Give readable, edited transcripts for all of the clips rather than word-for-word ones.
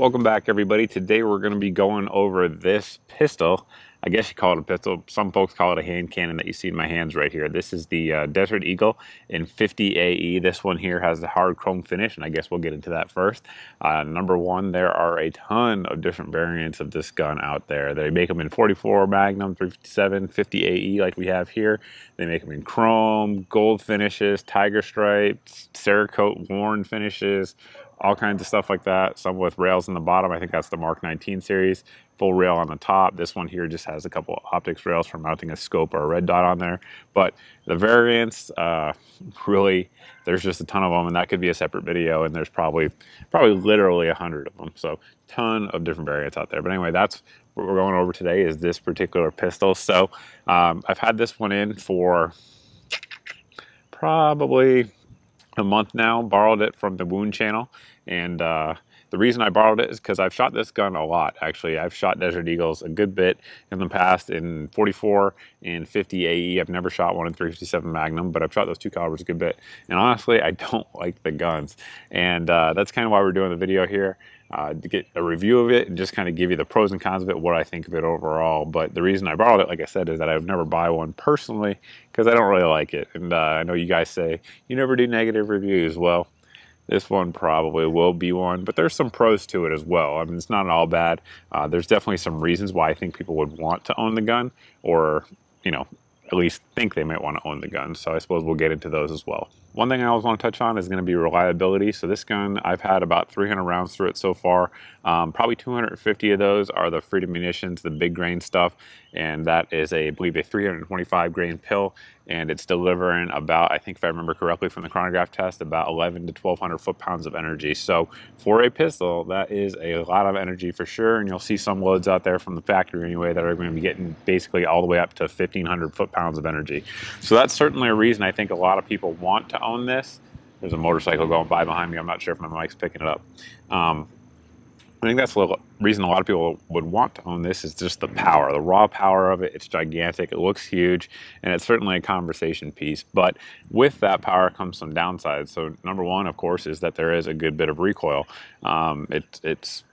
Welcome back, everybody. Today we're going to be going over this pistol. I guess you call it a pistol. Some folks call it a hand cannon that you see in my hands right here. This is the Desert Eagle in 50 AE. This one here has the hard chrome finish, and I guess we'll get into that first. Number one, there are a ton of different variants of this gun out there. They make them in 44 Magnum, 357, 50 AE like we have here. They make them in chrome, gold finishes, tiger stripes, Cerakote worn finishes, all kinds of stuff like that. Some with rails in the bottom. I think that's the Mark 19 series. Full rail on the top. This one here just has a couple of optics rails for mounting a scope or a red dot on there. But the variants, really, there's just a ton of them, and that could be a separate video. And there's probably literally 100 of them. So ton of different variants out there. But anyway, that's what we're going over today is this particular pistol. So I've had this one in for probably a month now. Borrowed it from the Wound channel, and the reason I borrowed it is because I've shot this gun a lot. Actually, I've shot Desert Eagles a good bit in the past in 44 and 50 AE. I've never shot one in 357 Magnum, but I've shot those two calibers a good bit. And honestly, I don't like the guns, and that's kind of why we're doing the video here. To get a review of it and just kind of give you the pros and cons of it, what I think of it overall. But the reason I borrowed it, like I said, is that I would never buy one personally because I don't really like it. And I know you guys say you never do negative reviews. Well, this one probably will be one, but there's some pros to it as well. I mean, it's not all bad. There's definitely some reasons why I think people would want to own the gun, or, you know, at least think they might want to own the gun. So I suppose we'll get into those as well. One thing I always want to touch on is going to be reliability. So this gun, I've had about 300 rounds through it so far. Probably 250 of those are the Freedom munitions, the big grain stuff. And that is I believe a 325 grain pill. And it's delivering about, I think if I remember correctly from the chronograph test, about 11 to 1200 foot-pounds of energy. So for a pistol, that is a lot of energy for sure. And you'll see some loads out there from the factory anyway that are going to be getting basically all the way up to 1500 foot-pounds of energy. So that's certainly a reason I think a lot of people want to own this. There's a motorcycle going by behind me. I'm not sure if my mic's picking it up. I think that's the reason a lot of people would want to own this is just the power, the raw power of it. It's gigantic, it looks huge, and it's certainly a conversation piece. But with that power comes some downsides. So number one, of course, is that there is a good bit of recoil. It's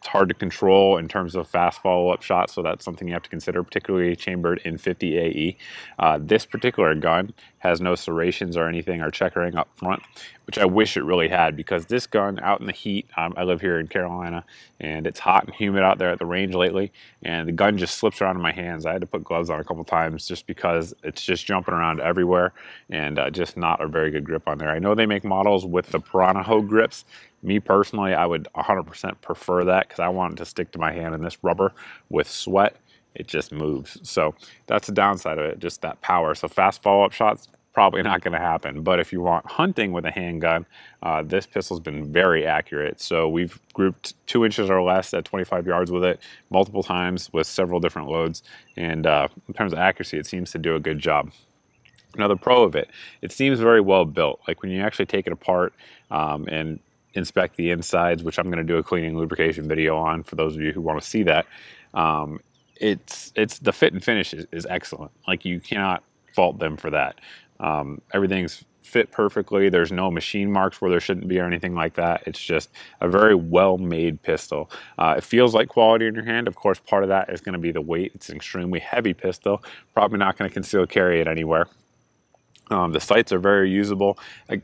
hard to control in terms of fast follow-up shots, so that's something you have to consider, particularly chambered in 50 AE. This particular gun has no serrations or anything or checkering up front, which I wish it really had, because this gun out in the heat, I live here in Carolina, and it's hot and humid out there at the range lately, and the gun just slips around in my hands. I had to put gloves on a couple times just because it's just jumping around everywhere, and just not a very good grip on there. I know they make models with the Piranha grips. Me personally, I would 100% prefer that because I want it to stick to my hand, and this rubber with sweat, it just moves. So that's the downside of it, just that power. So fast follow-up shots, probably not going to happen. But if you want hunting with a handgun, this pistol's been very accurate. So we've grouped 2 inches or less at 25 yards with it multiple times with several different loads. And in terms of accuracy, it seems to do a good job. Another pro of it, it seems very well built. Like when you actually take it apart and inspect the insides, which I'm going to do a cleaning lubrication video on for those of you who want to see that. It's the fit and finish is excellent. Like you cannot fault them for that. Everything's fit perfectly. There's no machine marks where there shouldn't be or anything like that. It's just a very well-made pistol. It feels like quality in your hand. Of course, part of that is going to be the weight. It's an extremely heavy pistol. Probably not going to conceal carry it anywhere. The sights are very usable.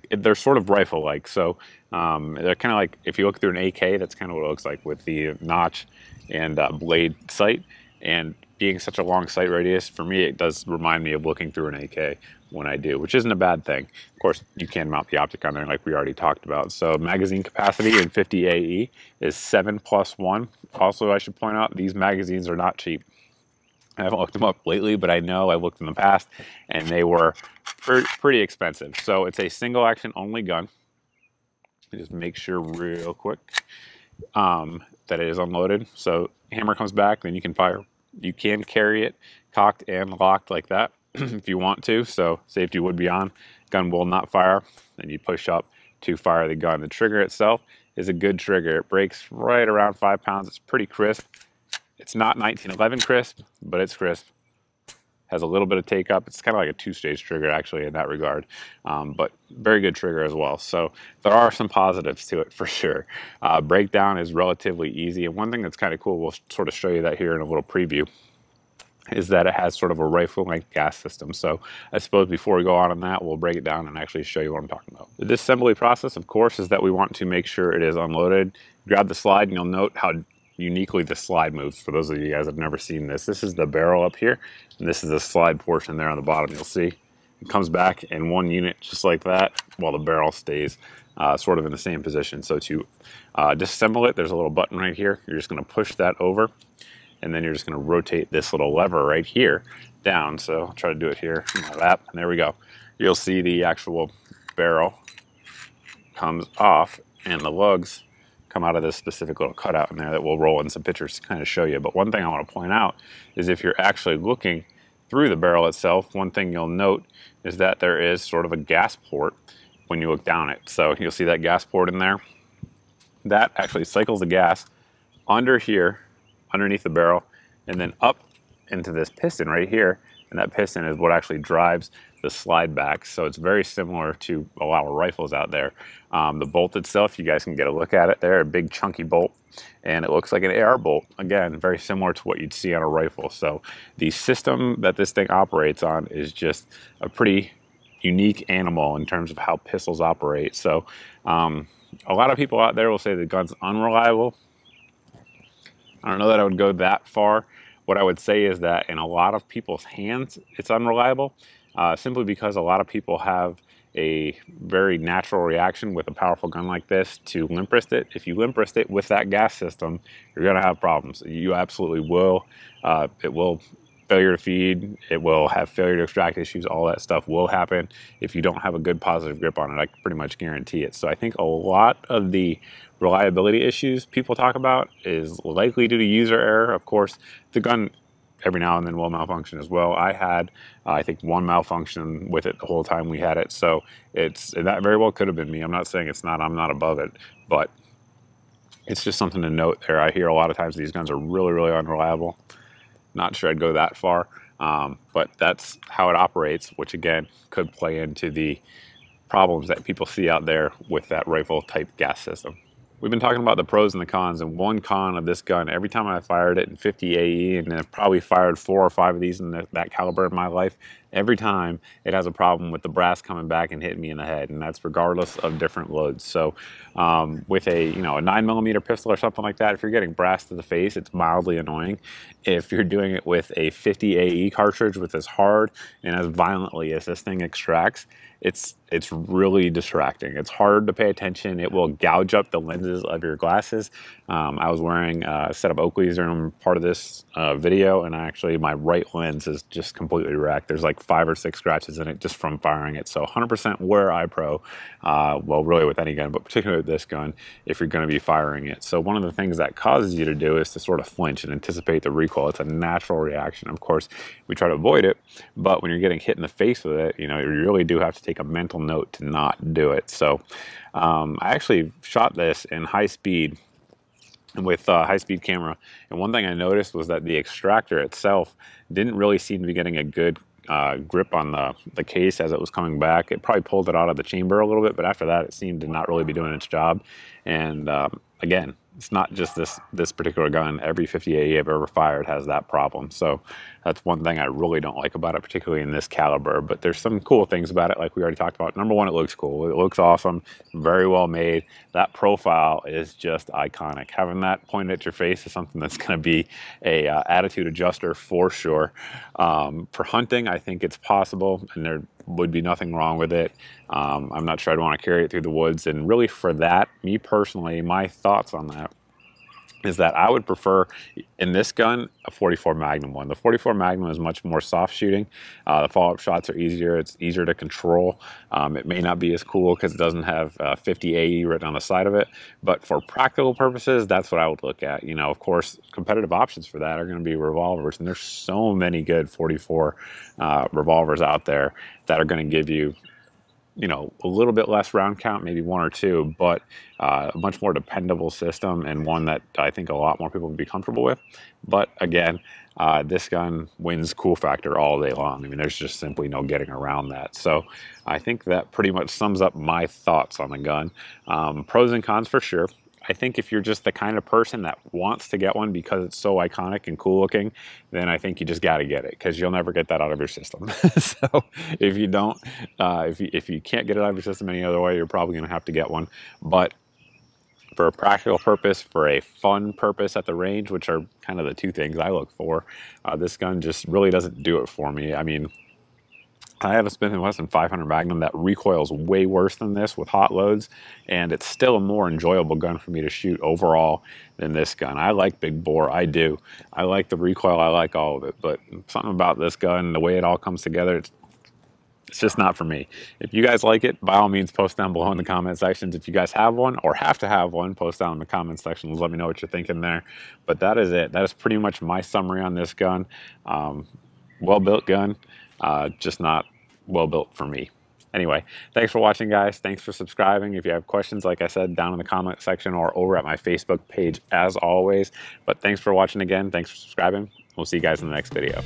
They're sort of rifle-like, so they're kind of like, if you look through an AK, that's kind of what it looks like with the notch and blade sight. And being such a long sight radius, for me, it does remind me of looking through an AK when I do, which isn't a bad thing. Of course, you can mount the optic on there like we already talked about. So magazine capacity in 50 AE is 7+1. Also, I should point out, these magazines are not cheap. I haven't looked them up lately, but I know I've looked in the past, and they were pretty expensive. So it's a single action only gun. Just make sure real quick that it is unloaded. So hammer comes back, then you can fire. You can carry it cocked and locked like that if you want to. So safety would be on. Gun will not fire. Then you push up to fire the gun. The trigger itself is a good trigger. It breaks right around 5 pounds. It's pretty crisp. It's not 1911 crisp, but it's crisp. has a little bit of take up. It's kind of like a two-stage trigger actually in that regard, but very good trigger as well. So there are some positives to it for sure. Breakdown is relatively easy, and one thing that's kind of cool, we'll sort of show you that here in a little preview, is that it has sort of a rifle length gas system. So I suppose before we go on that, we'll break it down and actually show you what I'm talking about. The disassembly process, of course, is that we want to make sure it is unloaded. Grab the slide and you'll note how uniquely the slide moves. For those of you guys that have never seen this, this is the barrel up here, and this is the slide portion there on the bottom. You'll see it comes back in one unit just like that, while the barrel stays sort of in the same position. So to disassemble it, there's a little button right here. You're just going to push that over, and then you're just going to rotate this little lever right here down. So I'll try to do it here like that, and there we go. You'll see the actual barrel comes off, and the lugs come out of this specific little cutout in there that we'll roll in some pictures to kind of show you. But one thing I want to point out is if you're actually looking through the barrel itself, one thing you'll note is that there is sort of a gas port when you look down it. So you'll see that gas port in there. That actually cycles the gas under here, underneath the barrel, and then up into this piston right here, and that piston is what actually drives the slide back. So it's very similar to a lot of rifles out there. The bolt itself, you guys can get a look at it there, a big chunky bolt, and it looks like an AR bolt. Again, very similar to what you'd see on a rifle. So the system that this thing operates on is just a pretty unique animal in terms of how pistols operate. So a lot of people out there will say the gun's unreliable. I don't know that I would go that far. What I would say is that in a lot of people's hands, it's unreliable, simply because a lot of people have a very natural reaction with a powerful gun like this to limp wrist it. If you limp wrist it with that gas system, you're going to have problems. You absolutely will. It will failure to feed, it will have failure to extract issues, all that stuff will happen if you don't have a good positive grip on it. I can pretty much guarantee it. So I think a lot of the reliability issues people talk about is likely due to user error. Of course, the gun every now and then will malfunction as well. I had, I think, one malfunction with it the whole time we had it. So that very well could have been me. I'm not saying it's not, I'm not above it, but it's just something to note there. I hear a lot of times these guns are really, really unreliable. Not sure I'd go that far, but that's how it operates, which again could play into the problems that people see out there with that rifle type gas system. We've been talking about the pros and the cons, and one con of this gun, every time I fired it in 50 AE, and I've probably fired 4 or 5 of these in that caliber in my life, every time it has a problem with the brass coming back and hitting me in the head, and that's regardless of different loads. So with a, you know, a 9mm pistol or something like that, if you're getting brass to the face, it's mildly annoying. If you're doing it with a 50 AE cartridge with as hard and as violently as this thing extracts, it's really distracting. It's hard to pay attention. It will gouge up the lenses of your glasses. I was wearing a set of Oakleys during part of this video, and actually my right lens is just completely wrecked. There's like 5 or 6 scratches in it just from firing it. So 100% wear eye pro, well, really with any gun, but particularly with this gun, if you're going to be firing it. So one of the things that causes you to do is to sort of flinch and anticipate the recoil. It's a natural reaction. Of course, we try to avoid it, but when you're getting hit in the face with it, you know, you really do have to take a mental note to not do it. So I actually shot this in high speed with a high-speed camera, and one thing I noticed was that the extractor itself didn't really seem to be getting a good grip on the case as it was coming back. It probably pulled it out of the chamber a little bit, but after that it seemed to not really be doing its job. And again, it's not just this particular gun. Every 50 AE I've ever fired has that problem. So that's one thing I really don't like about it, particularly in this caliber. But there's some cool things about it, like we already talked about. Number one, it looks cool. It looks awesome, very well made. That profile is just iconic. Having that pointed at your face is something that's going to be a attitude adjuster for sure. For hunting, I think it's possible, and there would be nothing wrong with it. I'm not sure I'd want to carry it through the woods. And really for that, me personally, my thoughts on that is that I would prefer, in this gun, a 44 Magnum one. The 44 Magnum is much more soft shooting. The follow-up shots are easier. It's easier to control. It may not be as cool because it doesn't have 50 AE written on the side of it, but for practical purposes, that's what I would look at. You know, of course, competitive options for that are going to be revolvers, and there's so many good 44 revolvers out there that are going to give you you know, a little bit less round count, maybe 1 or 2, but a much more dependable system, and one that I think a lot more people would be comfortable with. But again, this gun wins cool factor all day long. I mean, there's just simply no getting around that. So I think that pretty much sums up my thoughts on the gun. Pros and cons for sure. I think if you're just the kind of person that wants to get one because it's so iconic and cool looking, then I think you just got to get it, because you'll never get that out of your system. So if you don't, if you can't get it out of your system any other way, you're probably going to have to get one. But for a practical purpose, for a fun purpose at the range, which are kind of the two things I look for, this gun just really doesn't do it for me. I mean, I have a Smith & Wesson 500 Magnum that recoils way worse than this with hot loads, and it's still a more enjoyable gun for me to shoot overall than this gun. I like big bore, I do. I like the recoil, I like all of it, but something about this gun, the way it all comes together, it's just not for me. If you guys like it, by all means, post down below in the comment sections. If you guys have one or have to have one, post down in the comment sections. Let me know what you're thinking there. But that is it. That is pretty much my summary on this gun. Well-built gun, just not well-built for me. Anyway, thanks for watching, guys. Thanks for subscribing. If you have questions, like I said, down in the comment section or over at my Facebook page, as always. But thanks for watching again. Thanks for subscribing. We'll see you guys in the next video.